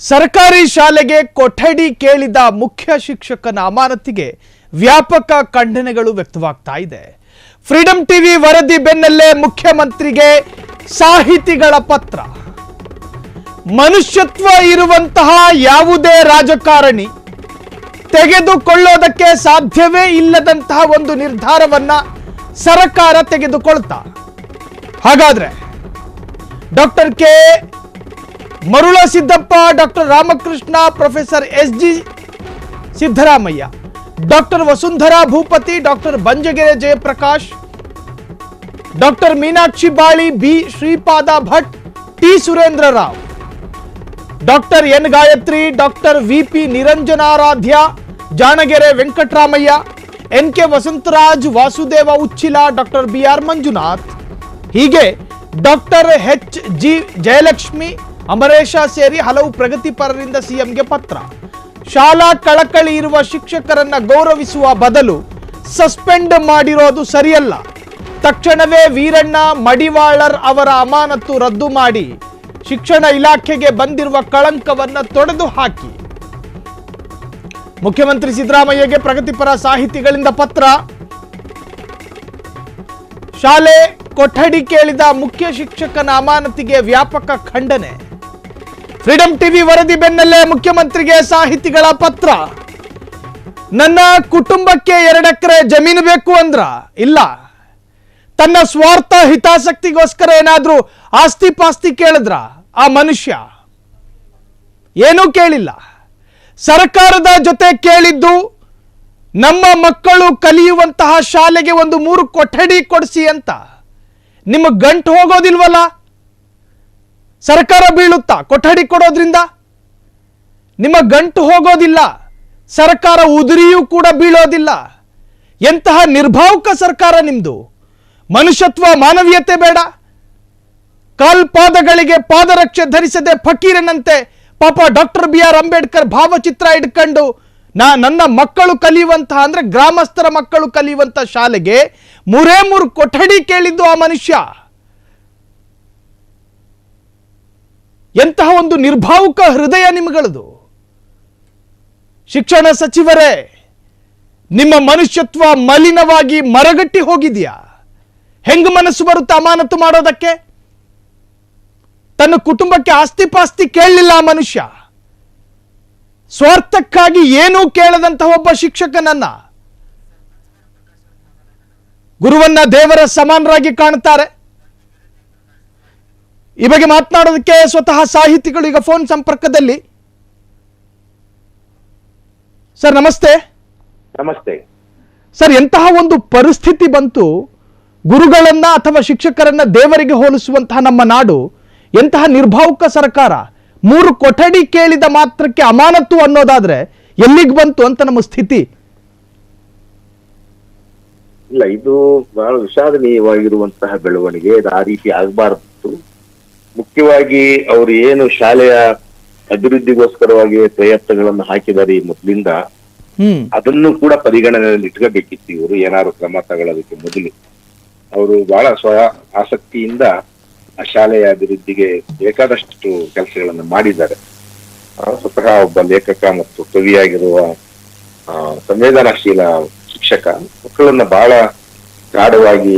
ಸರ್ಕಾರಿ ಶಾಲೆಗೆ ಕೊಠಡಿ ಕೇಳಿದ ಮುಖ್ಯ ಶಿಕ್ಷಕನ ಅಮಾನತಿಗೆ ವ್ಯಾಪಕ ಖಂಡನೆಗಳು ವ್ಯಕ್ತವಾಗ್ತಾ ಇದೆ. ಫ್ರೀಡಂ ಟಿವಿ ವರದಿ ಬೆನ್ನಲ್ಲೇ ಮುಖ್ಯಮಂತ್ರಿಗೆ ಸಾಹಿತಿಗಳ ಪತ್ರ. ಮನುಷ್ಯತ್ವ ಇರುವಂತಹ ಯಾವುದೇ ರಾಜಕಾರಣಿ ತೆಗೆದುಕೊಳ್ಳೋದಕ್ಕೆ ಸಾಧ್ಯವೇ ಇಲ್ಲದಂತಹ ಒಂದು ನಿರ್ಧಾರವನ್ನ ಸರ್ಕಾರ ತೆಗೆದುಕೊಳ್ತಾ. ಹಾಗಾದ್ರೆ doctor K Marulasiddappa, doctor Ramakrishna, professor S G. Siddaramaiah, doctor Vasundhara Bhupathi, doctor Banjagere Jayaprakash, doctor Meenakshi Bali, B Shripada Bhat, T Surendra Rao, doctor N Gayatri, doctor V P. Niranjanaradhya, Janagere Venkataramaiah, N K. Vasantharaj, Vasudeva Uchila, doctor B R. Manjunath, ಹೀಗೆ ಡಾಕ್ಟರ್ ಎಚ್.ಜಿ. ಜಯಲಕ್ಷ್ಮಿ, ಅಮರೇಶ ಸೇರಿ ಹಲವು ಪ್ರಗತಿಪರರಿಂದ ಸಿಎಂಗೆ ಪತ್ರ. ಶಾಲಾ ಕಳಕಳಿ ಇರುವ ಶಿಕ್ಷಕರನ್ನ ಗೌರವಿಸುವ ಬದಲು ಸಸ್ಪೆಂಡ್ ಮಾಡಿರೋದು ಸರಿಯಲ್ಲ. ತಕ್ಷಣವೇ ವೀರಣ್ಣ ಮಡಿವಾಳರ್ ಅವರ ಅಮಾನತು ರದ್ದು ಮಾಡಿ ಶಿಕ್ಷಣ ಇಲಾಖೆಗೆ ಬಂದಿರುವ ಕಳಂಕವನ್ನ ತೊಡೆದು ಹಾಕಿ. ಮುಖ್ಯಮಂತ್ರಿ ಸಿದ್ದರಾಮಯ್ಯಗೆ ಪ್ರಗತಿಪರ ಸಾಹಿತಿಗಳಿಂದ ಪತ್ರ. ಶಾಲೆ ಕೊಠಡಿ ಕೇಳಿದ ಮುಖ್ಯ ಶಿಕ್ಷಕನ ಅಮಾನತಿಗೆ ವ್ಯಾಪಕ ಖಂಡನೆ. ಫ್ರೀಡಂ ಟಿವಿ ವರದಿ ಬೆನ್ನಲ್ಲೇ ಮುಖ್ಯಮಂತ್ರಿಗೆ ಸಾಹಿತಿಗಳ ಪತ್ರ. ನನ್ನ ಕುಟುಂಬಕ್ಕೆ 2 ಎಕರೆ ಜಮೀನು ಬೇಕು ಅಂದ್ರ ಇಲ್ಲ, ತನ್ನ ಸ್ವಾರ್ಥ ಹಿತಾಸಕ್ತಿಗೋಸ್ಕರ ಏನಾದ್ರೂ ಆಸ್ತಿ ಪಾಸ್ತಿ ಕೇಳಿದ್ರ ಆ ಮನುಷ್ಯ ಏನೂ ಕೇಳಿಲ್ಲ. ಸರ್ಕಾರದ ಜೊತೆ ಕೇಳಿದ್ದು ನಮ್ಮ ಮಕ್ಕಳು ಕಲಿಯುವಂತಹ ಶಾಲೆಗೆ ಒಂದು 3 ಕೊಠಡಿ ಕೊಡಿಸಿ ಅಂತ. ನಿಮಗೆ ಗಂಟು ಹೋಗೋದಿಲ್ವಲ್ಲ? ಸರ್ಕಾರ ಬೀಳುತ್ತಾ ಕೊಠಡಿ ಕೊಡೋದ್ರಿಂದ? ನಿಮ್ಮ ಗಂಟು ಹೋಗೋದಿಲ್ಲ, ಸರ್ಕಾರ ಉದುರಿಯೂ ಕೂಡ ಬೀಳೋದಿಲ್ಲ. ಎಂತಹ ನಿರ್ಭಾವುಕ ಸರ್ಕಾರ ನಿಮ್ದು! ಮನುಷ್ಯತ್ವ ಮಾನವೀಯತೆ ಬೇಡ. ಕಾಲ್ಪಾದಗಳಿಗೆ ಪಾದರಕ್ಷೆ ಧರಿಸದೆ ಫಕೀರನಂತೆ ಪಾಪ ಡಾಕ್ಟರ್ ಬಿ.ಆರ್. ಅಂಬೇಡ್ಕರ್ ಭಾವಚಿತ್ರ ಇಟ್ಕೊಂಡು ನನ್ನ ಮಕ್ಕಳು ಕಲಿಯುವಂತಹ, ಅಂದ್ರೆ ಗ್ರಾಮಸ್ಥರ ಮಕ್ಕಳು ಕಲಿಯುವಂತ ಶಾಲೆಗೆ 3 ಕೊಠಡಿ ಕೇಳಿದ್ದು ಆ ಮನುಷ್ಯ. ಎಂತಹ ಒಂದು ನಿರ್ಭಾವುಕ ಹೃದಯ ನಿಮ್ಮಗಳದು! ಶಿಕ್ಷಣ ಸಚಿವರೇ, ನಿಮ್ಮ ಮನುಷ್ಯತ್ವ ಮಲಿನವಾಗಿ ಮರಗಟ್ಟಿ ಹೋಗಿದೆಯಾ? ಹೆಂಗ ಮನಸ್ಸು ಬರುತ್ತೆ ಅಮಾನತು ಮಾಡೋದಕ್ಕೆ? ತನ್ನ ಕುಟುಂಬಕ್ಕೆ ಆಸ್ತಿ ಪಾಸ್ತಿ ಕೇಳಲಿಲ್ಲ ಆ ಮನುಷ್ಯ. ಸ್ವಾರ್ಥಕ್ಕಾಗಿ ಏನೂ ಕೇಳದಂತಹ ಒಬ್ಬ ಶಿಕ್ಷಕನನ್ನ, ಗುರುವನ್ನ ದೇವರ ಸಮಾನರಾಗಿ ಕಾಣುತ್ತಾರೆ. ಈ ಬಗ್ಗೆ ಮಾತನಾಡೋದಕ್ಕೆ ಸ್ವತಃ ಸಾಹಿತಿಗಳು ಈಗ ಫೋನ್ ಸಂಪರ್ಕದಲ್ಲಿ. ಸರ್ ನಮಸ್ತೆ. ನಮಸ್ತೆ ಸರ್, ಎಂತಹ ಒಂದು ಪರಿಸ್ಥಿತಿ ಬಂತು? ಗುರುಗಳನ್ನ ಅಥವಾ ಶಿಕ್ಷಕರನ್ನ ದೇವರಿಗೆ ಹೋಲಿಸುವಂತಹ ನಮ್ಮ ನಾಡು, ಎಂತಹ ನಿರ್ಭಾವುಕ ಸರ್ಕಾರ! 3 ಕೊಠಡಿ ಕೇಳಿದ ಮಾತ್ರಕ್ಕೆ ಅಮಾನತು ಅನ್ನೋದಾದ್ರೆ ಎಲ್ಲಿಗೆ ಬಂತು ಅಂತ ನಮ್ಮ ಸ್ಥಿತಿ. ಇಲ್ಲ, ಇದು ಬಹಳ ವಿಷಾದನೀಯವಾಗಿರುವಂತಹ ಬೆಳವಣಿಗೆ. ಇದು ಆ ರೀತಿ ಆಗಬಾರ್ದು. ಮುಖ್ಯವಾಗಿ ಅವರು ಏನು ಶಾಲೆಯ ಅಭಿವೃದ್ಧಿಗೋಸ್ಕರವಾಗಿ ಪ್ರಯತ್ನಗಳನ್ನು ಹಾಕಿದ್ದಾರೆ ಈ ಮೊದಲಿಂದ, ಅದನ್ನು ಕೂಡ ಪರಿಗಣನೆಯಲ್ಲಿ ಇಟ್ಕೋಬೇಕಿತ್ತು. ಇವರು ಏನಾದ್ರು ಕ್ರಮ ತಗೊಳ್ಳೋದಕ್ಕೆ ಮೊದಲು ಅವರು ಬಹಳ ಆಸಕ್ತಿಯಿಂದ ಆ ಶಾಲೆಯ ಅಭಿವೃದ್ಧಿಗೆ ಬೇಕಾದಷ್ಟು ಕೆಲಸಗಳನ್ನು ಮಾಡಿದ್ದಾರೆ. ಸ್ವತಃ ಒಬ್ಬ ಲೇಖಕ ಮತ್ತು ಕವಿಯಾಗಿರುವ ಸಂವೇದನಾಶೀಲ ಶಿಕ್ಷಕ, ಮಕ್ಕಳನ್ನ ಬಹಳ ಗಾಢವಾಗಿ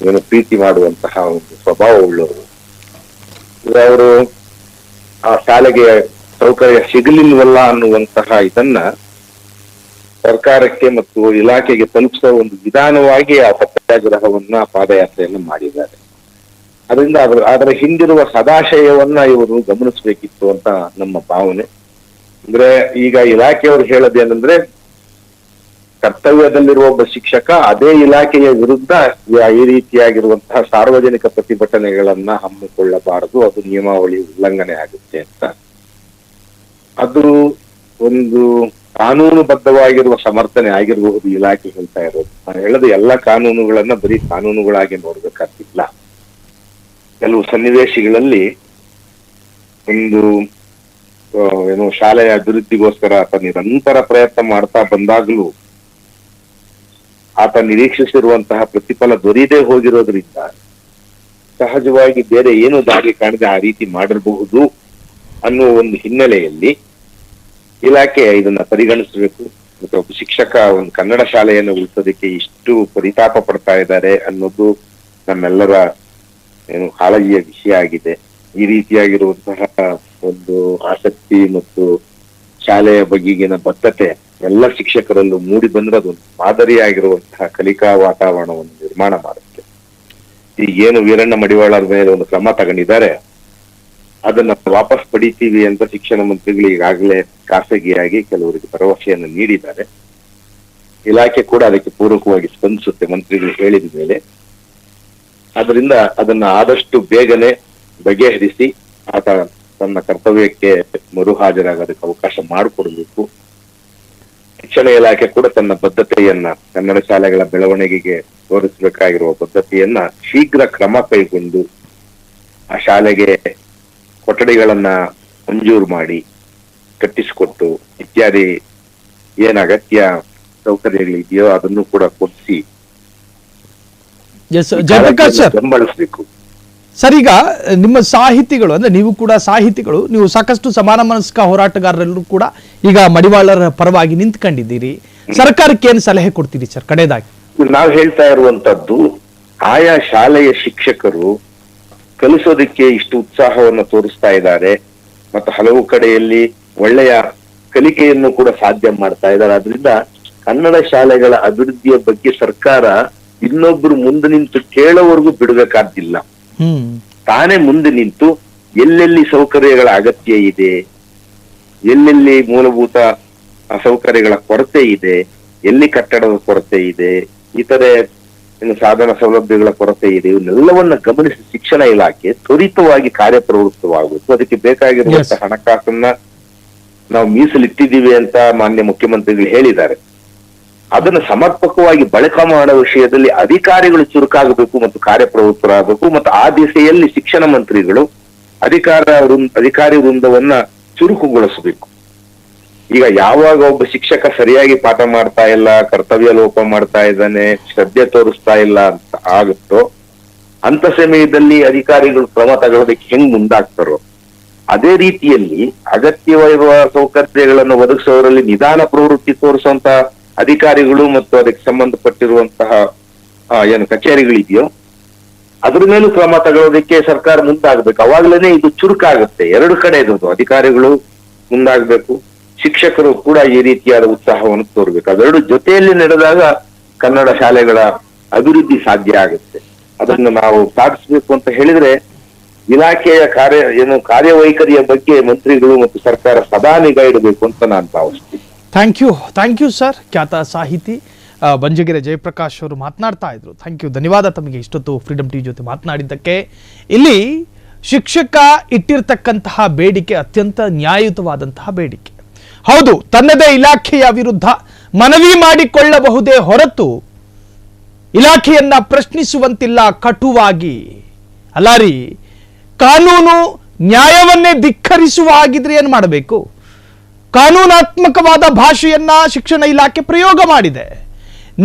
ಏನು ಪ್ರೀತಿ ಮಾಡುವಂತಹ ಒಂದು ಸ್ವಭಾವ ಉಳ್ಳವರು. ಅವರು ಆ ಶಾಲೆಗೆ ಸೌಕರ್ಯ ಸಿಗಲಿಲ್ವಲ್ಲ ಅನ್ನುವಂತಹ ಇದನ್ನ ಸರ್ಕಾರಕ್ಕೆ ಮತ್ತು ಇಲಾಖೆಗೆ ತಲುಪಿಸುವ ಒಂದು ವಿಧಾನವಾಗಿ ಆ ಸತ್ಯಾಗ್ರಹವನ್ನ, ಪಾದಯಾತ್ರೆಯನ್ನ ಮಾಡಿದ್ದಾರೆ. ಅದರಿಂದ ಅದರ ಹಿಂದಿರುವ ಸದಾಶಯವನ್ನ ಇವರು ಗಮನಿಸಬೇಕಿತ್ತು ಅಂತ ನಮ್ಮ ಭಾವನೆ. ಅಂದ್ರೆ ಈಗ ಇಲಾಖೆಯವರು ಹೇಳೋದೇನಂದ್ರೆ, ಕರ್ತವ್ಯದಲ್ಲಿರುವ ಒಬ್ಬ ಶಿಕ್ಷಕ ಅದೇ ಇಲಾಖೆಯ ವಿರುದ್ಧ ಈ ರೀತಿಯಾಗಿರುವಂತಹ ಸಾರ್ವಜನಿಕ ಪ್ರತಿಭಟನೆಗಳನ್ನ ಹಮ್ಮಿಕೊಳ್ಳಬಾರದು, ಅದು ನಿಯಮಾವಳಿ ಉಲ್ಲಂಘನೆ ಆಗುತ್ತೆ ಅಂತ. ಅದು ಒಂದು ಕಾನೂನುಬದ್ಧವಾಗಿರುವ ಸಮರ್ಥನೆ ಆಗಿರಬಹುದು ಇಲಾಖೆ ಹೇಳ್ತಾ ಇರೋದು. ನಾನು ಹೇಳೋದು ಎಲ್ಲ ಕಾನೂನುಗಳನ್ನ ಬರೀ ಕಾನೂನುಗಳಾಗಿ ನೋಡ್ಬೇಕಾಗಿಲ್ಲ. ಕೆಲವು ಸನ್ನಿವೇಶಗಳಲ್ಲಿ ಒಂದು ಏನು ಶಾಲೆಯ ಅಭಿವೃದ್ಧಿಗೋಸ್ಕರ ಆತ ನಿರಂತರ ಪ್ರಯತ್ನ ಮಾಡ್ತಾ ಬಂದಾಗ್ಲೂ ಆತ ನಿರೀಕ್ಷಿಸಿರುವಂತಹ ಪ್ರತಿಫಲ ದೊರೆಯದೇ ಹೋಗಿರೋದ್ರಿಂದ ಸಹಜವಾಗಿ ಬೇರೆ ಏನು ದಾರಿ ಕಾಣದೆ ಆ ರೀತಿ ಮಾಡಿರಬಹುದು ಅನ್ನುವ ಒಂದು ಹಿನ್ನೆಲೆಯಲ್ಲಿ ಇಲಾಖೆ ಇದನ್ನ ಪರಿಗಣಿಸಬೇಕು. ಮತ್ತು ಒಬ್ಬ ಶಿಕ್ಷಕ ಒಂದು ಕನ್ನಡ ಶಾಲೆಯನ್ನು ಉಳಿಸೋದಕ್ಕೆ ಇಷ್ಟು ಪರಿತಾಪ ಪಡ್ತಾ ಇದ್ದಾರೆ ಅನ್ನೋದು ನಮ್ಮೆಲ್ಲರ ಕಾಳಜಿಯ ವಿಷಯ ಆಗಿದೆ. ಈ ರೀತಿಯಾಗಿರುವಂತಹ ಒಂದು ಆಸಕ್ತಿ ಮತ್ತು ಶಾಲೆಯ ಬಗೆಗಿನ ಬದ್ಧತೆ ಎಲ್ಲ ಶಿಕ್ಷಕರಲ್ಲೂ ಮೂಡಿ ಬಂದ್ರೆ ಅದೊಂದು ಮಾದರಿಯಾಗಿರುವಂತಹ ಕಲಿಕಾ ವಾತಾವರಣವನ್ನು ನಿರ್ಮಾಣ ಮಾಡುತ್ತೆ. ಈಗೇನು ವೀರಣ್ಣ ಮಡಿವಾಳರ ಮೇಲೆ ಒಂದು ಕ್ರಮ ತಗೊಂಡಿದ್ದಾರೆ, ಅದನ್ನ ವಾಪಸ್ ಪಡಿತೀವಿ ಅಂತ ಶಿಕ್ಷಣ ಮಂತ್ರಿಗಳು ಈಗಾಗಲೇ ಖಾಸಗಿಯಾಗಿ ಕೆಲವರಿಗೆ ಭರವಸೆಯನ್ನು ನೀಡಿದ್ದಾರೆ. ಇಲಾಖೆ ಕೂಡ ಅದಕ್ಕೆ ಪೂರಕವಾಗಿ ಸ್ಪಂದಿಸುತ್ತೆ ಮಂತ್ರಿಗಳು ಹೇಳಿದ ಮೇಲೆ. ಅದರಿಂದ ಅದನ್ನ ಆದಷ್ಟು ಬೇಗನೆ ಬಗೆಹರಿಸಿ ಆತ ತನ್ನ ಕರ್ತವ್ಯಕ್ಕೆ ಮರು ಹಾಜರಾಗೋದಕ್ಕೆ ಅವಕಾಶ ಮಾಡಿಕೊಡ್ಬೇಕು. ಶಿಕ್ಷಣ ಇಲಾಖೆ ಕೂಡ ತನ್ನ ಬದ್ಧತೆಯನ್ನ, ಕನ್ನಡ ಶಾಲೆಗಳ ಬೆಳವಣಿಗೆಗೆ ತೋರಿಸಬೇಕಾಗಿರುವ ಬದ್ಧತೆಯನ್ನ ಶೀಘ್ರ ಕ್ರಮ ಕೈಗೊಂಡು ಆ ಶಾಲೆಗೆ ಕೊಠಡಿಗಳನ್ನ ಮಂಜೂರು ಮಾಡಿ ಕಟ್ಟಿಸಿಕೊಟ್ಟು ಇತ್ಯಾದಿ ಏನ್ ಅಗತ್ಯ ಸೌಕರ್ಯಗಳಿದೆಯೋ ಅದನ್ನು ಕೂಡ ಕೊಡಿಸಿ ಜಯಪ್ರಕಾಶ್ ಸರ್ ಬೆಂಬಲಿಸಬೇಕು. ಸರ್, ಈಗ ನಿಮ್ಮ ಸಾಹಿತಿಗಳು ಅಂದ್ರೆ ನೀವು ಕೂಡ ಸಾಹಿತಿಗಳು, ನೀವು ಸಾಕಷ್ಟು ಸಮಾನ ಮನಸ್ಕ ಹೋರಾಟಗಾರರೆಲ್ಲರೂ ಕೂಡ ಈಗ ಮಡಿವಾಳರ ಪರವಾಗಿ ನಿಂತ್ಕೊಂಡಿದ್ದೀರಿ. ಸರ್ಕಾರಕ್ಕೆ ಏನು ಸಲಹೆ ಕೊಡ್ತೀರಿ ಸರ್ ಕಡೆದಾಗಿ? ನಾವು ಹೇಳ್ತಾ ಇರುವಂತದ್ದು, ಆಯಾ ಶಾಲೆಯ ಶಿಕ್ಷಕರು ಕಲಿಸೋದಕ್ಕೆ ಇಷ್ಟು ಉತ್ಸಾಹವನ್ನು ತೋರಿಸ್ತಾ ಇದ್ದಾರೆ ಮತ್ತು ಹಲವು ಕಡೆಯಲ್ಲಿ ಒಳ್ಳೆಯ ಕಲಿಕೆಯನ್ನು ಕೂಡ ಸಾಧ್ಯ ಮಾಡ್ತಾ ಇದ್ದಾರೆ. ಆದ್ರಿಂದ ಕನ್ನಡ ಶಾಲೆಗಳ ಅಭಿವೃದ್ಧಿಯ ಬಗ್ಗೆ ಸರ್ಕಾರ ಇನ್ನೊಬ್ರು ಮುಂದೆ ನಿಂತು ಕೇಳೋವರೆಗೂ ಬಿಡಬೇಕಾದಿಲ್ಲ. ತಾನೇ ಮುಂದೆ ನಿಂತು ಎಲ್ಲೆಲ್ಲಿ ಸೌಕರ್ಯಗಳ ಅಗತ್ಯ ಇದೆ, ಎಲ್ಲೆಲ್ಲಿ ಮೂಲಭೂತ ಸೌಕರ್ಯಗಳ ಕೊರತೆ ಇದೆ, ಎಲ್ಲಿ ಕಟ್ಟಡದ ಕೊರತೆ ಇದೆ, ಇತರೆ ಸಾಧನ ಸೌಲಭ್ಯಗಳ ಕೊರತೆ ಇದೆ, ಇವನ್ನೆಲ್ಲವನ್ನ ಗಮನಿಸಿ ಶಿಕ್ಷಣ ಇಲಾಖೆ ತ್ವರಿತವಾಗಿ ಕಾರ್ಯಪ್ರವೃತ್ತವಾಗಬೇಕು. ಅದಕ್ಕೆ ಬೇಕಾಗಿರುವಂತಹ ಹಣಕಾಸನ್ನ ನಾವು ಮೀಸಲಿಟ್ಟಿದ್ದೀವಿ ಅಂತ ಮಾನ್ಯ ಮುಖ್ಯಮಂತ್ರಿಗಳು ಹೇಳಿದ್ದಾರೆ. ಅದನ್ನು ಸಮರ್ಪಕವಾಗಿ ಬಳಕೆ ಮಾಡೋ ವಿಷಯದಲ್ಲಿ ಅಧಿಕಾರಿಗಳು ಚುರುಕಾಗಬೇಕು ಮತ್ತು ಕಾರ್ಯಪ್ರವೃತ್ತರಾಗಬೇಕು. ಮತ್ತು ಆ ದಿಸೆಯಲ್ಲಿ ಶಿಕ್ಷಣ ಮಂತ್ರಿಗಳು ಅಧಿಕಾರಿ ವೃಂದವನ್ನ ಚುರುಕುಗೊಳಿಸಬೇಕು. ಈಗ ಯಾವಾಗ ಒಬ್ಬ ಶಿಕ್ಷಕ ಸರಿಯಾಗಿ ಪಾಠ ಮಾಡ್ತಾ ಇಲ್ಲ, ಕರ್ತವ್ಯ ಲೋಪ ಮಾಡ್ತಾ ಇದ್ದಾನೆ, ಶ್ರದ್ಧೆ ತೋರಿಸ್ತಾ ಇಲ್ಲ ಅಂತ ಆಗುತ್ತೋ ಅಂತ ಸಮಯದಲ್ಲಿ ಅಧಿಕಾರಿಗಳು ಕ್ರಮ ತಗೊಳ್ಳೋದಕ್ಕೆ ಹೆಂಗ್ ಮುಂದಾಗ್ತಾರೋ ಅದೇ ರೀತಿಯಲ್ಲಿ ಅಗತ್ಯವಿರುವ ಸೌಕರ್ಯಗಳನ್ನು ಒದಗಿಸೋದ್ರಲ್ಲಿ ನಿಧಾನ ಪ್ರವೃತ್ತಿ ತೋರಿಸುವಂತ ಅಧಿಕಾರಿಗಳು ಮತ್ತು ಅದಕ್ಕೆ ಸಂಬಂಧಪಟ್ಟಿರುವಂತಹ ಏನು ಕಚೇರಿಗಳಿದೆಯೋ ಅದ್ರ ಮೇಲೂ ಕ್ರಮ ತಗೊಳ್ಳೋದಕ್ಕೆ ಸರ್ಕಾರ ಮುಂದಾಗಬೇಕು. ಅವಾಗ್ಲೇನೆ ಇದು ಚುರುಕಾಗುತ್ತೆ. ಎರಡು ಕಡೆ ಇರೋದು, ಅಧಿಕಾರಿಗಳು ಮುಂದಾಗಬೇಕು, ಶಿಕ್ಷಕರು ಕೂಡ ಈ ರೀತಿಯಾದ ಉತ್ಸಾಹವನ್ನು ತೋರ್ಬೇಕು. ಅವೆರಡು ಜೊತೆಯಲ್ಲಿ ನಡೆದಾಗ ಕನ್ನಡ ಶಾಲೆಗಳ ಅಭಿವೃದ್ಧಿ ಸಾಧ್ಯ ಆಗುತ್ತೆ. ಅದನ್ನು ನಾವು ಸಾಧಿಸಬೇಕು ಅಂತ ಹೇಳಿದ್ರೆ ಇಲಾಖೆಯ ಕಾರ್ಯವೈಖರಿಯ ಬಗ್ಗೆ ಮಂತ್ರಿಗಳು ಮತ್ತು ಸರ್ಕಾರ ಸದಾ ನಿಗಾ ಇಡಬೇಕು ಅಂತ ನಾನು ಭಾವಿಸ್ತೀನಿ. Thank you sir. ಖ್ಯಾತ ಸಾಹಿತಿ ಬಂಜಗೆರೆ ಜಯಪ್ರಕಾಶ್ ಅವರು ಮಾತನಾಡ್ತಾ ಇದ್ರು. ಥ್ಯಾಂಕ್ ಯು, ಧನ್ಯವಾದ ತಮಗೆ ಇಷ್ಟೊತ್ತು ಫ್ರೀಡಮ್ ಟಿವಿ ಜೊತೆ ಮಾತನಾಡಿದ್ದಕ್ಕೆ. ಇಲ್ಲಿ ಶಿಕ್ಷಕ ಇಟ್ಟಿರ್ತಕ್ಕಂತಹ ಬೇಡಿಕೆ ಅತ್ಯಂತ ನ್ಯಾಯಯುತವಾದಂತಹ ಬೇಡಿಕೆ. ಹೌದು, ತನ್ನದೇ ಇಲಾಖೆಯ ವಿರುದ್ಧ ಮನವಿ ಮಾಡಿಕೊಳ್ಳಬಹುದೇ ಹೊರತು ಇಲಾಖೆಯನ್ನ ಪ್ರಶ್ನಿಸುವಂತಿಲ್ಲ ಕಟುವಾಗಿ. ಅಲ್ಲ ರೀ, ಕಾನೂನು ನ್ಯಾಯವನ್ನೇ ಧಿಕ್ಕರಿಸುವ ಹಾಗಿದ್ರೆ ಏನು ಮಾಡಬೇಕು? ಕಾನೂನಾತ್ಮಕವಾದ ಭಾಷೆಯನ್ನ ಶಿಕ್ಷಣ ಇಲಾಖೆ ಪ್ರಯೋಗ ಮಾಡಿದೆ.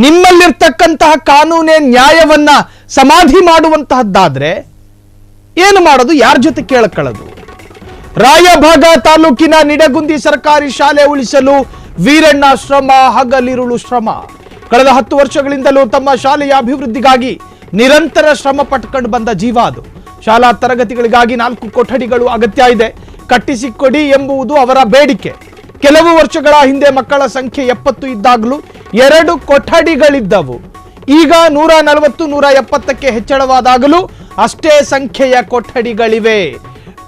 ನಿಮ್ಮಲ್ಲಿರ್ತಕ್ಕಂತಹ ಕಾನೂನೇ ನ್ಯಾಯವನ್ನ ಸಮಾಧಿ ಮಾಡುವಂತಹದ್ದಾದ್ರೆ ಏನು ಮಾಡೋದು? ಯಾರ ಜೊತೆ ಕೇಳಕೊಳ್ಳೋದು? ರಾಯಭಾಗ ತಾಲೂಕಿನ ನಿಡಗುಂದಿ ಸರ್ಕಾರಿ ಶಾಲೆ ಉಳಿಸಲು ವೀರಣ್ಣ ಶ್ರಮ, ಹಗಲಿರುಳು ಶ್ರಮ. ಕಳೆದ 10 ವರ್ಷಗಳಿಂದಲೂ ತಮ್ಮ ಶಾಲೆಯ ಅಭಿವೃದ್ಧಿಗಾಗಿ ನಿರಂತರ ಶ್ರಮ ಪಟ್ಕೊಂಡು ಬಂದ ಜೀವ ಅದು. ಶಾಲಾ ತರಗತಿಗಳಿಗಾಗಿ 4 ಕೊಠಡಿಗಳು ಅಗತ್ಯ ಇದೆ, ಕಟ್ಟಿಸಿಕೊಡಿ ಎಂಬುದು ಅವರ ಬೇಡಿಕೆ. ಕೆಲವು ವರ್ಷಗಳ ಹಿಂದೆ ಮಕ್ಕಳ ಸಂಖ್ಯೆ 70 ಇದ್ದಾಗಲೂ 2 ಕೊಠಡಿಗಳಿದ್ದವು. ಈಗ 140, 170ಕ್ಕೆ ಹೆಚ್ಚಳವಾದಾಗಲೂ ಅಷ್ಟೇ ಸಂಖ್ಯೆಯ ಕೊಠಡಿಗಳಿವೆ.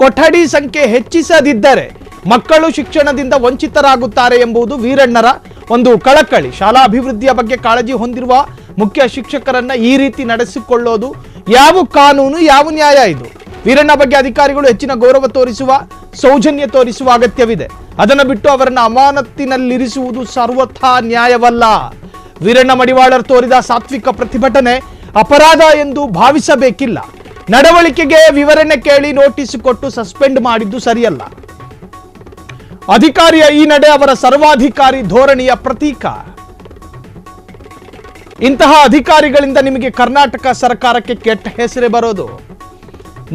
ಕೊಠಡಿ ಸಂಖ್ಯೆ ಹೆಚ್ಚಿಸದಿದ್ದರೆ ಮಕ್ಕಳು ಶಿಕ್ಷಣದಿಂದ ವಂಚಿತರಾಗುತ್ತಾರೆ ಎಂಬುದು ವೀರಣ್ಣರ ಒಂದು ಕಳಕಳಿ. ಶಾಲಾ ಅಭಿವೃದ್ಧಿಯ ಬಗ್ಗೆ ಕಾಳಜಿ ಹೊಂದಿರುವ ಮುಖ್ಯ ಶಿಕ್ಷಕರನ್ನ ಈ ರೀತಿ ನಡೆಸಿಕೊಳ್ಳೋದು ಯಾವ ಕಾನೂನು, ಯಾವ ನ್ಯಾಯ ಇದು? ವೀರಣ್ಣ ಬಗ್ಗೆ ಅಧಿಕಾರಿಗಳು ಹೆಚ್ಚಿನ ಗೌರವ ತೋರಿಸುವ, ಸೌಜನ್ಯ ತೋರಿಸುವ ಅಗತ್ಯವಿದೆ. ಅದನ್ನು ಬಿಟ್ಟು ಅವರನ್ನು ಅಮಾನತಿನಲ್ಲಿರಿಸುವುದು ಸರ್ವಥಾ ನ್ಯಾಯವಲ್ಲ. ವೀರಣ್ಣ ಮಡಿವಾಳರ್ ತೋರಿದ ಸಾತ್ವಿಕ ಪ್ರತಿಭಟನೆ ಅಪರಾಧ ಎಂದು ಭಾವಿಸಬೇಕಿಲ್ಲ. ನಡವಳಿಕೆಗೆ ವಿವರಣೆ ಕೇಳಿ ನೋಟಿಸ್ ಕೊಟ್ಟು ಸಸ್ಪೆಂಡ್ ಮಾಡಿದ್ದು ಸರಿಯಲ್ಲ. ಅಧಿಕಾರಿಯ ಈ ನಡೆ ಅವರ ಸರ್ವಾಧಿಕಾರಿ ಧೋರಣೆಯ ಪ್ರತೀಕ. ಇಂತಹ ಅಧಿಕಾರಿಗಳಿಂದ ನಿಮಗೆ ಕರ್ನಾಟಕ ಸರ್ಕಾರಕ್ಕೆ ಕೆಟ್ಟ ಹೆಸರೇ ಬರೋದು.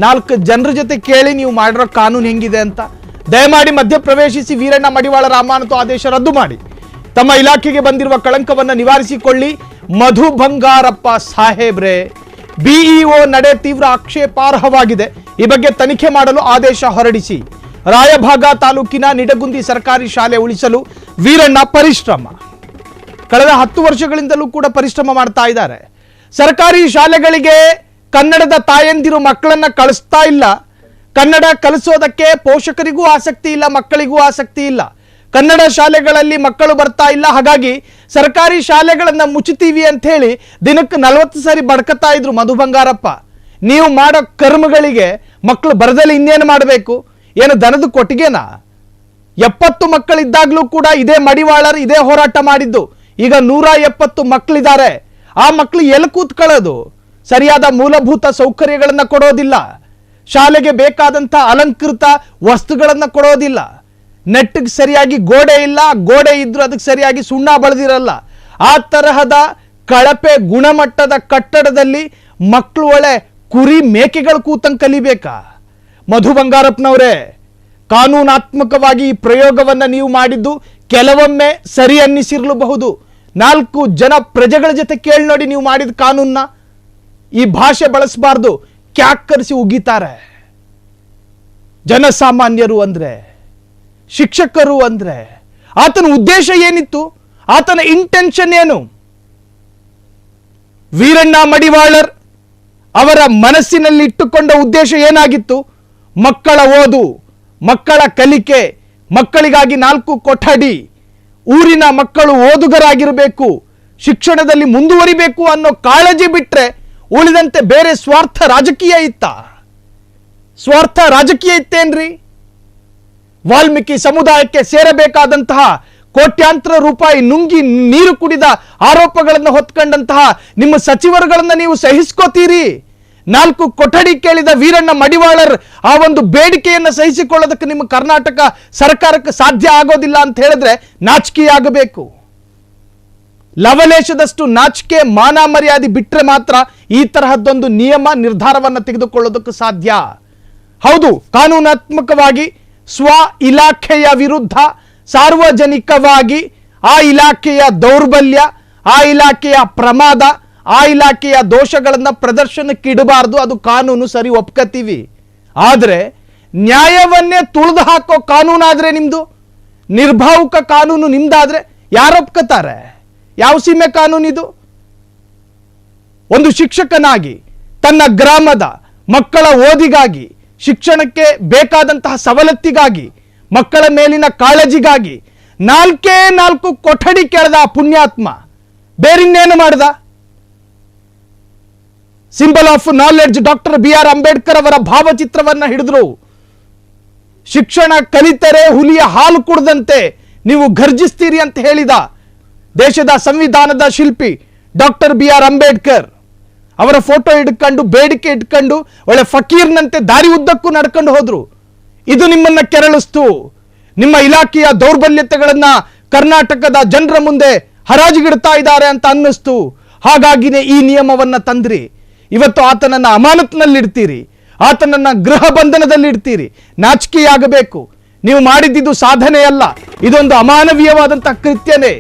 4 ಜನರ ಜೊತೆ ಕೇಳಿ ನೀವು ಮಾಡಿರೋ ಕಾನೂನು ಹೆಂಗಿದೆ ಅಂತ. ದಯಮಾಡಿ ಮಧ್ಯಪ್ರವೇಶಿಸಿ ವೀರಣ್ಣ ಮಡಿವಾಳರ ಅಮಾನತು ಆದೇಶ ರದ್ದು ಮಾಡಿ ತಮ್ಮ ಇಲಾಖೆಗೆ ಬಂದಿರುವ ಕಳಂಕವನ್ನು ನಿವಾರಿಸಿಕೊಳ್ಳಿ. ಮಧು ಬಂಗಾರಪ್ಪ ಸಾಹೇಬ್ರೆ, ಬಿಇಒ ನಡೆ ತೀವ್ರ ಆಕ್ಷೇಪಾರ್ಹವಾಗಿದೆ. ಈ ಬಗ್ಗೆ ತನಿಖೆ ಮಾಡಲು ಆದೇಶ ಹೊರಡಿಸಿ. ರಾಯಭಾಗ ತಾಲೂಕಿನ ನಿಡಗುಂದಿ ಸರ್ಕಾರಿ ಶಾಲೆ ಉಳಿಸಲು ವೀರಣ್ಣ ಪರಿಶ್ರಮ. ಕಳೆದ 10 ವರ್ಷಗಳಿಂದಲೂ ಕೂಡ ಪರಿಶ್ರಮ ಮಾಡ್ತಾ ಇದ್ದಾರೆ. ಸರ್ಕಾರಿ ಶಾಲೆಗಳಿಗೆ ಕನ್ನಡದ ತಾಯಂದಿರು ಮಕ್ಕಳನ್ನ ಕಳಿಸ್ತಾ ಇಲ್ಲ. ಕನ್ನಡ ಕಲಿಸೋದಕ್ಕೆ ಪೋಷಕರಿಗೂ ಆಸಕ್ತಿ ಇಲ್ಲ, ಮಕ್ಕಳಿಗೂ ಆಸಕ್ತಿ ಇಲ್ಲ. ಕನ್ನಡ ಶಾಲೆಗಳಲ್ಲಿ ಮಕ್ಕಳು ಬರ್ತಾ ಇಲ್ಲ. ಹಾಗಾಗಿ ಸರ್ಕಾರಿ ಶಾಲೆಗಳನ್ನ ಮುಚ್ಚುತ್ತೀವಿ ಅಂತ ಹೇಳಿ ದಿನಕ್ಕೆ 40 ಸಾರಿ ಬಡ್ಕತ್ತಾ ಇದ್ರು ಮಧು ಬಂಗಾರಪ್ಪ. ನೀವು ಮಾಡೋ ಕರ್ಮಗಳಿಗೆ ಮಕ್ಕಳು ಬರದಲ್ಲಿ ಇನ್ನೇನು ಮಾಡಬೇಕು? ಏನು ದನದ ಕೊಟ್ಟಿಗೆನಾ? 70 ಮಕ್ಕಳಿದ್ದಾಗಲೂ ಕೂಡ ಇದೇ ಮಡಿವಾಳರು ಇದೇ ಹೋರಾಟ ಮಾಡಿದ್ದು. ಈಗ 170 ಮಕ್ಕಳಿದ್ದಾರೆ. ಆ ಮಕ್ಕಳು ಎಲ್ಲಿ ಕೂತ್ಕೊಳ್ಳೋದು? ಸರಿಯಾದ ಮೂಲಭೂತ ಸೌಕರ್ಯಗಳನ್ನು ಕೊಡೋದಿಲ್ಲ. ಶಾಲೆಗೆ ಬೇಕಾದಂಥ ಅಲಂಕೃತ ವಸ್ತುಗಳನ್ನು ಕೊಡೋದಿಲ್ಲ. ನೆಟ್ಟಿಗೆ ಸರಿಯಾಗಿ ಗೋಡೆ ಇಲ್ಲ, ಗೋಡೆ ಇದ್ರೂ ಅದಕ್ಕೆ ಸರಿಯಾಗಿ ಸುಣ್ಣ ಬಳದಿರಲ್ಲ. ಆ ತರಹದ ಕಳಪೆ ಗುಣಮಟ್ಟದ ಕಟ್ಟಡದಲ್ಲಿ ಮಕ್ಕಳು ಒಳ್ಳೆ ಕುರಿ ಮೇಕೆಗಳು ಕೂತಂಗೆ ಕಲಿಬೇಕಾ? ಮಧು ಬಂಗಾರಪ್ಪನವರೇ, ಕಾನೂನಾತ್ಮಕವಾಗಿ ಈ ಪ್ರಯೋಗವನ್ನು ನೀವು ಮಾಡಿದ್ದು ಕೆಲವೊಮ್ಮೆ ಸರಿ ಅನ್ನಿಸಿರಲೂಬಹುದು. 4 ಜನ ಪ್ರಜೆಗಳ ಜೊತೆ ಕೇಳಿ ನೋಡಿ ನೀವು ಮಾಡಿದ ಕಾನೂನ್ನ. ಈ ಭಾಷೆ ಬಳಸಬಾರ್ದು, ಕ್ಯಾಕ್ಕರಿಸಿ ಉಗಿತಾರೆ. ಜನಸಾಮಾನ್ಯರು ಅಂದ್ರೆ, ಶಿಕ್ಷಕರು ಅಂದ್ರೆ ಆತನ ಉದ್ದೇಶ ಏನಿತ್ತು? ಆತನ ಇಂಟೆನ್ಷನ್ ಏನು? ವೀರಣ್ಣ ಮಡಿವಾಳರ್ ಅವರ ಮನಸ್ಸಿನಲ್ಲಿ ಇಟ್ಟುಕೊಂಡ ಉದ್ದೇಶ ಏನಾಗಿತ್ತು? ಮಕ್ಕಳ ಓದು, ಮಕ್ಕಳ ಕಲಿಕೆ, ಮಕ್ಕಳಿಗಾಗಿ 4 ಕೊಠಡಿ, ಊರಿನ ಮಕ್ಕಳು ಓದುಗರಾಗಿರಬೇಕು, ಶಿಕ್ಷಣದಲ್ಲಿ ಮುಂದುವರಿಬೇಕು ಅನ್ನೋ ಕಾಳಜಿ ಬಿಟ್ರೆ ಉಳಿದಂತೆ ಬೇರೆ ಸ್ವಾರ್ಥ ರಾಜಕೀಯ ಇತ್ತ? ಸ್ವಾರ್ಥ ರಾಜಕೀಯ ಇತ್ತೇನ್ರಿ? ವಾಲ್ಮೀಕಿ ಸಮುದಾಯಕ್ಕೆ ಸೇರಬೇಕಾದಂತಹ ಕೋಟ್ಯಾಂತರ ರೂಪಾಯಿ ನುಂಗಿ ನೀರು ಕುಡಿದ ಆರೋಪಗಳನ್ನು ಹೊತ್ಕೊಂಡಂತಹ ನಿಮ್ಮ ಸಚಿವರುಗಳನ್ನು ನೀವು ಸಹಿಸ್ಕೋತೀರಿ? 4 ಕೊಠಡಿ ಕೇಳಿದ ವೀರಣ್ಣ ಮಡಿವಾಳರ್ ಆ ಒಂದು ಬೇಡಿಕೆಯನ್ನು ಸಹಿಸಿಕೊಳ್ಳೋದಕ್ಕೆ ನಿಮ್ಮ ಕರ್ನಾಟಕ ಸರ್ಕಾರಕ್ಕೆ ಸಾಧ್ಯ ಆಗೋದಿಲ್ಲ ಅಂತ ಹೇಳಿದ್ರೆ ನಾಚಿಕೆಯಾಗಬೇಕು. ಲವಲೇಶದಷ್ಟು ನಾಚಿಕೆ ಮಾನ ಮರ್ಯಾದೆ ಬಿಟ್ಟರೆ ಮಾತ್ರ ಈ ತರಹದ್ದೊಂದು ನಿಯಮ ನಿರ್ಧಾರವನ್ನು ತೆಗೆದುಕೊಳ್ಳೋದಕ್ಕೆ ಸಾಧ್ಯ. ಹೌದು, ಕಾನೂನಾತ್ಮಕವಾಗಿ ಸ್ವ ಇಲಾಖೆಯ ವಿರುದ್ಧ ಸಾರ್ವಜನಿಕವಾಗಿ ಆ ಇಲಾಖೆಯ ದೌರ್ಬಲ್ಯ, ಆ ಇಲಾಖೆಯ ಪ್ರಮಾದ, ಆ ಇಲಾಖೆಯ ದೋಷಗಳನ್ನು ಪ್ರದರ್ಶನಕ್ಕೆ ಇಡಬಾರ್ದು. ಅದು ಕಾನೂನು, ಸರಿ, ಒಪ್ಕತೀವಿ. ಆದರೆ ನ್ಯಾಯವನ್ನೇ ತುಳಿದು ಹಾಕೋ ಕಾನೂನಾದ್ರೆ ನಿಮ್ದು, ನಿರ್ಭಾವುಕ ಕಾನೂನು ನಿಮ್ದಾದ್ರೆ ಯಾರು ಒಪ್ಕೋತಾರೆ? ಯಾವ ಸೀಮೆ ಕಾನೂನಿದು? ಒಂದು ಶಿಕ್ಷಕನಾಗಿ ತನ್ನ ಗ್ರಾಮದ ಮಕ್ಕಳ ಓದಿಗಾಗಿ, ಶಿಕ್ಷಣಕ್ಕೆ ಬೇಕಾದಂತಹ ಸವಲತ್ತಿಗಾಗಿ, ಮಕ್ಕಳ ಮೇಲಿನ ಕಾಳಜಿಗಾಗಿ 4 ಕೊಠಡಿ ಕೇಳ್ದ ಆ ಪುಣ್ಯಾತ್ಮ. ಬೇರಿನ್ನೇನು ಮಾಡ್ದ? Symbol of knowledge doctor BR Ambedkar ಅವರ ಭಾವಚಿತ್ರವನ್ನ ಹಿಡಿದ್ರು. ಶಿಕ್ಷಣ ಕಲಿತರೆ ಹುಲಿಯ ಹಾಲು ಕುಡ್ದಂತೆ ನೀವು ಗರ್ಜಿಸ್ತೀರಿ ಅಂತ ಹೇಳಿದ ದೇಶದ ಸಂವಿಧಾನದ ಶಿಲ್ಪಿ ಡಾಕ್ಟರ್ BR ಅಂಬೇಡ್ಕರ್ ಅವರ ಫೋಟೋ ಇಟ್ಕೊಂಡು, ಬೇಡಿಕೆ ಇಟ್ಕೊಂಡು ಒಳ್ಳೆ ಫಕೀರ್ನಂತೆ ದಾರಿ ಉದ್ದಕ್ಕೂ ನಡ್ಕೊಂಡು ಹೋದ್ರು. ಇದು ನಿಮ್ಮನ್ನ ಕೆರಳಿಸ್ತು. ನಿಮ್ಮ ಇಲಾಖೆಯ ದೌರ್ಬಲ್ಯತೆಗಳನ್ನ ಕರ್ನಾಟಕದ ಜನರ ಮುಂದೆ ಹರಾಜಿಗಿಡ್ತಾ ಇದ್ದಾರೆ ಅಂತ ಅನ್ನಿಸ್ತು. ಹಾಗಾಗಿನೇ ಈ ನಿಯಮವನ್ನ ತಂದ್ರಿ. ಇವತ್ತು ಆತನನ್ನ ಅಮಾನತ್ನಲ್ಲಿಡ್ತೀರಿ, ಆತನನ್ನ ಗೃಹ ಬಂಧನದಲ್ಲಿಡ್ತೀರಿ. ನಾಚಿಕೆಯಾಗಬೇಕು. ನೀವು ಮಾಡಿದ್ದು ಸಾಧನೆ ಅಲ್ಲ, ಇದೊಂದು ಅಮಾನವೀಯವಾದಂತಹ ಕೃತ್ಯನೇ.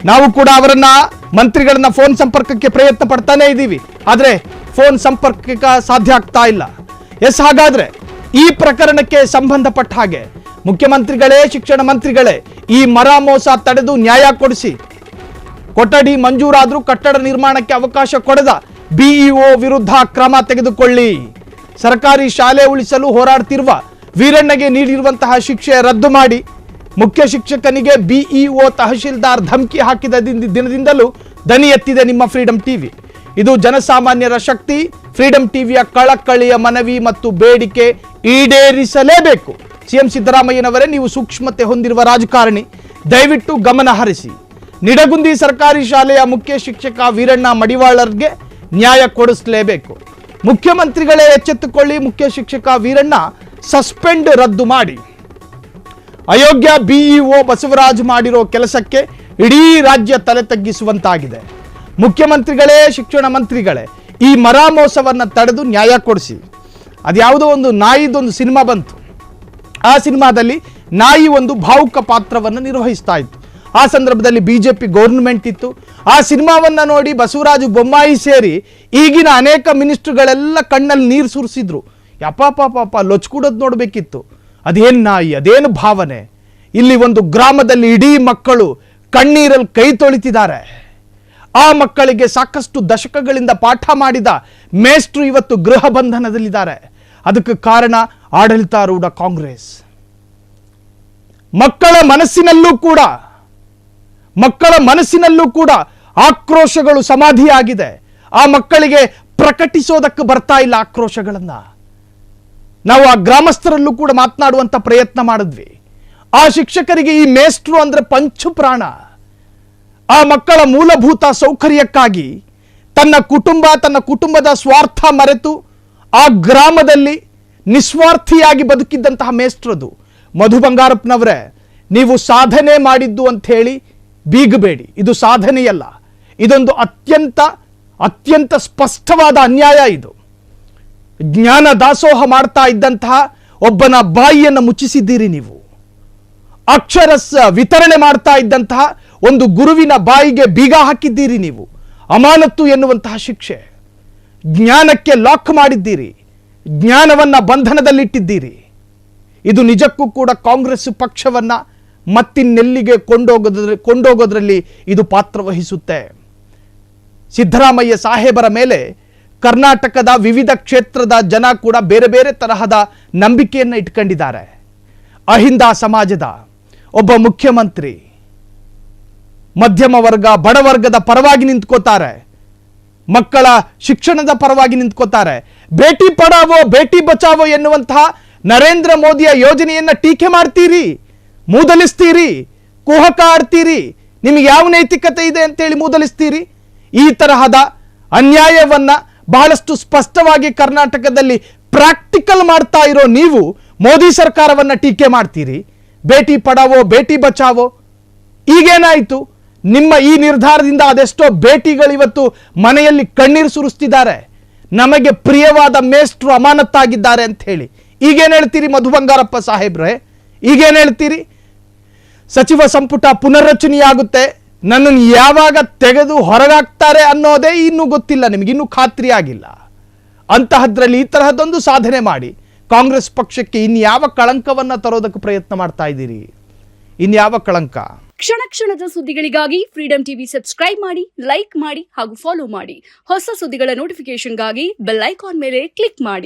ನಾವು ಕೂಡ ಅವರನ್ನ ಮಂತ್ರಿಗಳನ್ನ ಫೋನ್ ಸಂಪರ್ಕಕ್ಕೆ ಪ್ರಯತ್ನ ಪಡ್ತಾನೆ ಇದ್ದೀವಿ, ಆದ್ರೆ ಫೋನ್ ಸಂಪರ್ಕಕ್ಕೆ ಸಾಧ್ಯ ಆಗ್ತಾ ಇಲ್ಲ. ಎಸ್, ಹಾಗಾದ್ರೆ ಈ ಪ್ರಕರಣಕ್ಕೆ ಸಂಬಂಧಪಟ್ಟ ಹಾಗೆ ಮುಖ್ಯಮಂತ್ರಿಗಳೇ, ಶಿಕ್ಷಣ ಮಂತ್ರಿಗಳೇ ಈ ಮರ ಮೋಸ ತಡೆದು ನ್ಯಾಯ ಕೊಡಿಸಿ. ಕೊಠಡಿ ಮಂಜೂರಾದ್ರೂ ಕಟ್ಟಡ ನಿರ್ಮಾಣಕ್ಕೆ ಅವಕಾಶ ಕೊಡದ BEO ವಿರುದ್ಧ ಕ್ರಮ ತೆಗೆದುಕೊಳ್ಳಿ. ಸರ್ಕಾರಿ ಶಾಲೆ ಉಳಿಸಲು ಹೋರಾಡ್ತಿರುವ ವೀರಣ್ಣಗೆ ನೀಡಿರುವಂತಹ ಶಿಕ್ಷೆ ರದ್ದು ಮಾಡಿ. ಮುಖ್ಯ ಶಿಕ್ಷಕನಿಗೆ BEO ತಹಶೀಲ್ದಾರ್ ಧಮಕಿ ಹಾಕಿದ ದಿನದಿಂದಲೂ ದನಿ ಎತ್ತಿದೆ ನಿಮ್ಮ ಫ್ರೀಡಂ ಟಿವಿ. ಇದು ಜನಸಾಮಾನ್ಯರ ಶಕ್ತಿ. ಫ್ರೀಡಂ ಟಿವಿಯ ಕಳಕಳಿಯ ಮನವಿ ಮತ್ತು ಬೇಡಿಕೆ ಈಡೇರಿಸಲೇಬೇಕು. CM ಸಿದ್ದರಾಮಯ್ಯನವರೇ, ನೀವು ಸೂಕ್ಷ್ಮತೆ ಹೊಂದಿರುವ ರಾಜಕಾರಣಿ, ದಯವಿಟ್ಟು ಗಮನ ಹರಿಸಿ. ನಿಡಗುಂದಿ ಸರ್ಕಾರಿ ಶಾಲೆಯ ಮುಖ್ಯ ಶಿಕ್ಷಕ ವೀರಣ್ಣ ಮಡಿವಾಳರ್ಗೆ ನ್ಯಾಯ ಕೊಡಿಸಲೇಬೇಕು. ಮುಖ್ಯಮಂತ್ರಿಗಳೇ ಎಚ್ಚೆತ್ತುಕೊಳ್ಳಿ. ಮುಖ್ಯ ಶಿಕ್ಷಕ ವೀರಣ್ಣ ಸಸ್ಪೆಂಡ್ ರದ್ದು ಮಾಡಿ. ಅಯೋಗ್ಯ BEO ಬಸವರಾಜ್ ಮಾಡಿರೋ ಕೆಲಸಕ್ಕೆ ಇಡೀ ರಾಜ್ಯ ತಲೆ ತಗ್ಗಿಸುವಂತಾಗಿದೆ. ಮುಖ್ಯಮಂತ್ರಿಗಳೇ, ಶಿಕ್ಷಣ ಮಂತ್ರಿಗಳೇ ಈ ಮರಾಮೋಸವನ್ನು ತಡೆದು ನ್ಯಾಯ ಕೊಡಿಸಿ. ಅದ್ಯಾವುದೋ ಒಂದು ನಾಯಿದೊಂದು ಸಿನಿಮಾ ಬಂತು, ಆ ಸಿನಿಮಾದಲ್ಲಿ ನಾಯಿ ಒಂದು ಭಾವುಕ ಪಾತ್ರವನ್ನು ನಿರ್ವಹಿಸ್ತಾ ಇತ್ತು. ಆ ಸಂದರ್ಭದಲ್ಲಿ ಬಿಜೆಪಿ ಗೌರ್ಮೆಂಟ್ ಇತ್ತು. ಆ ಸಿನಿಮಾವನ್ನ ನೋಡಿ ಬಸವರಾಜ ಬೊಮ್ಮಾಯಿ ಸೇರಿ ಈಗಿನ ಅನೇಕ ಮಿನಿಸ್ಟ್ರುಗಳೆಲ್ಲ ಕಣ್ಣಲ್ಲಿ ನೀರು ಸುರಿಸಿದ್ರು. ಯಪ್ಪ ಲೊಚ್ಕೂಡೋದು ನೋಡಬೇಕಿತ್ತು. ಅದೇನು ನಾಯಿ, ಅದೇನು ಭಾವನೆ. ಇಲ್ಲಿ ಒಂದು ಗ್ರಾಮದಲ್ಲಿ ಇಡೀ ಮಕ್ಕಳು ಕಣ್ಣೀರಲ್ಲಿ ಕೈ ತೊಳಿತಿದ್ದಾರೆ. ಆ ಮಕ್ಕಳಿಗೆ ಸಾಕಷ್ಟು ದಶಕಗಳಿಂದ ಪಾಠ ಮಾಡಿದ ಮೇಷ್ಟ್ರು ಇವತ್ತು ಗೃಹ ಬಂಧನದಲ್ಲಿದ್ದಾರೆ. ಅದಕ್ಕೆ ಕಾರಣ ಆಡಳಿತಾರೂಢ ಕಾಂಗ್ರೆಸ್. ಮಕ್ಕಳ ಮನಸ್ಸಿನಲ್ಲೂ ಕೂಡ ಆಕ್ರೋಶಗಳು ಸಮಾಧಿಯಾಗಿದೆ. ಆ ಮಕ್ಕಳಿಗೆ ಪ್ರಕಟಿಸೋದಕ್ಕೆ ಬರ್ತಾ ಇಲ್ಲ ಆಕ್ರೋಶಗಳನ್ನ. ನಾವು ಆ ಗ್ರಾಮಸ್ಥರಲ್ಲೂ ಕೂಡ ಮಾತನಾಡುವಂತ ಪ್ರಯತ್ನ ಮಾಡಿದ್ವಿ. ಆ ಶಿಕ್ಷಕರಿಗೆ ಈ ಮೇಷ್ಟ್ರು ಅಂದ್ರೆ ಪಂಚು ಪ್ರಾಣ. ಆ ಮಕ್ಕಳ ಮೂಲಭೂತ ಸೌಕರ್ಯಕ್ಕಾಗಿ ತನ್ನ ಕುಟುಂಬದ ಸ್ವಾರ್ಥ ಮರೆತು ಆ ಗ್ರಾಮದಲ್ಲಿ ನಿಸ್ವಾರ್ಥಿಯಾಗಿ ಬದುಕಿದ್ದಂತಹ ಮೇಷ್ಟ್ರದು. ಮಧು ಬಂಗಾರಪ್ಪನವರೇ, ನೀವು ಸಾಧನೆ ಮಾಡಿದ್ದು ಅಂತ ಹೇಳಿ ಬೀಗಬೇಡಿ. ಇದು ಸಾಧನೆಯಲ್ಲ, ಇದೊಂದು ಅತ್ಯಂತ ಸ್ಪಷ್ಟವಾದ ಅನ್ಯಾಯ. ಇದು ಜ್ಞಾನ ದಾಸೋಹ ಮಾಡ್ತಾ ಇದ್ದಂತಹ ಒಬ್ಬನ ಬಾಯಿಯನ್ನು ಮುಚ್ಚಿಸಿದ್ದೀರಿ ನೀವು. ಅಕ್ಷರಸ್ ವಿತರಣೆ ಮಾಡ್ತಾ ಇದ್ದಂತಹ ಒಂದು ಗುರುವಿನ ಬಾಯಿಗೆ ಬೀಗ ಹಾಕಿದ್ದೀರಿ ನೀವು. ಅಮಾನತ್ತು ಎನ್ನುವಂತಹ ಶಿಕ್ಷೆ. ಜ್ಞಾನಕ್ಕೆ ಲಾಕ್ ಮಾಡಿದ್ದೀರಿ, ಜ್ಞಾನವನ್ನ ಬಂಧನದಲ್ಲಿಟ್ಟಿದ್ದೀರಿ. ಇದು ನಿಜಕ್ಕೂ ಕೂಡ ಕಾಂಗ್ರೆಸ್ ಪಕ್ಷವನ್ನ ಮತ್ತಿನ್ನೆಲ್ಲಿಗೆ ಕೊಂಡೋಗೋದ್ರಲ್ಲಿ ಇದು ಪಾತ್ರ ವಹಿಸುತ್ತೆ. ಸಿದ್ದರಾಮಯ್ಯ ಸಾಹೇಬರ ಮೇಲೆ ಕರ್ನಾಟಕದ ವಿವಿಧ ಕ್ಷೇತ್ರದ ಜನ ಕೂಡ ಬೇರೆ ಬೇರೆ ತರಹದ ನಂಬಿಕೆಯನ್ನು ಇಟ್ಕೊಂಡಿದ್ದಾರೆ. ಅಹಿಂದ ಸಮಾಜದ ಒಬ್ಬ ಮುಖ್ಯಮಂತ್ರಿ ಮಧ್ಯಮ ವರ್ಗ ಬಡವರ್ಗದ ಪರವಾಗಿ ನಿಂತ್ಕೋತಾರೆ, ಮಕ್ಕಳ ಶಿಕ್ಷಣದ ಪರವಾಗಿ ನಿಂತ್ಕೋತಾರೆ. ಬೇಟಿ ಪಡಾವೋ ಬೇಟಿ ಬಚಾವೋ ಎನ್ನುವಂತಹ ನರೇಂದ್ರ ಮೋದಿಯ ಯೋಜನೆಯನ್ನ ಟೀಕೆ ಮಾಡ್ತೀರಿ, ಮೂದಲಿಸ್ತೀರಿ, ಕುಹಕ ಆಡ್ತೀರಿ. ನಿಮಗೆ ಯಾವ ನೈತಿಕತೆ ಇದೆ ಅಂತೇಳಿ ಮೂದಲಿಸ್ತೀರಿ? ಈ ತರಹದ ಅನ್ಯಾಯವನ್ನ ಬಹಳಷ್ಟು ಸ್ಪಷ್ಟವಾಗಿ ಕರ್ನಾಟಕದಲ್ಲಿ ಪ್ರಾಕ್ಟಿಕಲ್ ಮಾಡ್ತಾ ಇರೋ ನೀವು ಮೋದಿ ಸರ್ಕಾರವನ್ನ ಟೀಕೆ ಮಾಡ್ತೀರಿ. ಬೇಟಿ ಪಡಾವೋ ಬೇಟಿ ಬಚಾವೋ. ಈಗೇನಾಯಿತು? ನಿಮ್ಮ ಈ ನಿರ್ಧಾರದಿಂದ ಅದೆಷ್ಟೋ ಬೇಟಿಗಳು ಇವತ್ತು ಮನೆಯಲ್ಲಿ ಕಣ್ಣೀರು ಸುರಿಸ್ತಿದ್ದಾರೆ. ನಮಗೆ ಪ್ರಿಯವಾದ ಮೇಷ್ಟ್ರು ಅಮಾನತ್ತಾಗಿದ್ದಾರೆ ಅಂತ ಹೇಳಿ. ಈಗೇನು ಹೇಳ್ತೀರಿ ಮಧು ಬಂಗಾರಪ್ಪ ಸಾಹೇಬ್ರೆ? ಈಗೇನು ಹೇಳ್ತೀರಿ? ಸಚಿವ ಸಂಪುಟ ಪುನರ್ರಚನೆಯಾಗುತ್ತೆ, ನನ್ನನ್ನು ಯಾವಾಗ ತೆಗೆದು ಹೊರಗಾಕ್ತಾರೆ ಅನ್ನೋದೇ ಇನ್ನೂ ಗೊತ್ತಿಲ್ಲ, ನಿಮಗೆ ಇನ್ನೂ ಖಾತ್ರಿ ಆಗಿಲ್ಲ. ಅಂತಹದ್ರಲ್ಲಿ ಈ ತರಹದೊಂದು ಸಾಧನೆ ಮಾಡಿ ಕಾಂಗ್ರೆಸ್ ಪಕ್ಷಕ್ಕೆ ಇನ್ಯಾವ ಕಳಂಕವನ್ನ ತರೋದಕ್ಕೆ ಪ್ರಯತ್ನ ಮಾಡ್ತಾ ಇದ್ದೀರಿ? ಇನ್ಯಾವ ಕಳಂಕ? ಕ್ಷಣ ಕ್ಷಣದ ಸುದ್ದಿಗಳಿಗಾಗಿ ಫ್ರೀಡಂ ಟಿವಿ ಸಬ್ಸ್ಕ್ರೈಬ್ ಮಾಡಿ, ಲೈಕ್ ಮಾಡಿ ಹಾಗೂ ಫಾಲೋ ಮಾಡಿ. ಹೊಸ ಸುದ್ದಿಗಳ ನೋಟಿಫಿಕೇಶನ್ಗಾಗಿ ಬೆಲ್ ಐಕಾನ್ ಮೇಲೆ ಕ್ಲಿಕ್ ಮಾಡಿ.